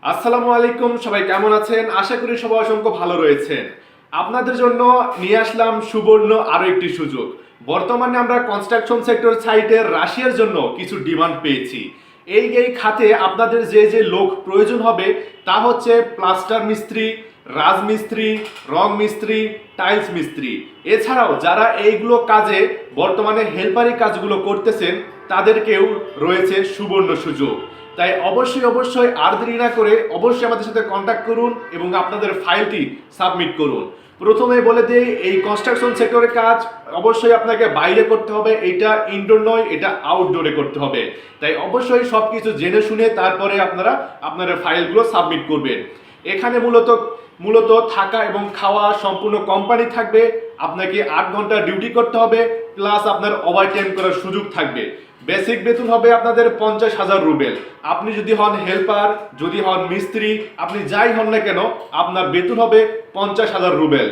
আসসালামু আলাইকুম, সবাই কেমন আছেন? আশা করি সবাই অসংখ্য ভালো রয়েছেন। আপনাদের জন্য নিয়ে আসলাম সুবর্ণ আরো একটি সুযোগ। বর্তমানে আমরা কনস্ট্রাকশন সেক্টর সাইটে রাশিয়ার জন্য কিছু ডিমান্ড পেয়েছি। এই খাতে আপনাদের যে যে লোক প্রয়োজন হবে তা হচ্ছে প্লাস্টার মিস্ত্রি, রাজমিস্ত্রি, রং মিস্ত্রি, টাইলস মিস্ত্রি। এছাড়াও যারা এইগুলো কাজে বর্তমানে হেল্পারি কাজগুলো করতেছেন তাদেরকেও রয়েছে সুবর্ণ সুযোগ। তাই অবশ্যই আর দেরি না করে অবশ্যই আমাদের সাথে কন্ট্যাক্ট করুন এবং আপনাদের ফাইলটি সাবমিট করুন। প্রথমে বলে দিই, এই কনস্ট্রাকশন সেক্টরের কাজ অবশ্যই আপনাকে বাইরে করতে হবে, এটা ইনডোর নয়, এটা আউটডোরে করতে হবে। তাই অবশ্যই সব কিছু জেনে শুনে তারপরে আপনারা আপনাদের ফাইলগুলো সাবমিট করবেন। এখানে মূলত থাকা এবং খাওয়া সম্পূর্ণ কোম্পানি থাকবে। আপনাকে 8 ঘন্টা ডিউটি করতে হবে, প্লাস আপনার ওভারটাইম করার সুযোগ থাকবে। বেসিক বেতন হবে আপনাদের 50,000 রুবেল। আপনি যদি হন হেল্পার, যদি হন মিস্ত্রি, আপনি যাই হন না কেন, আপনার বেতন হবে 50,000 রুবেল।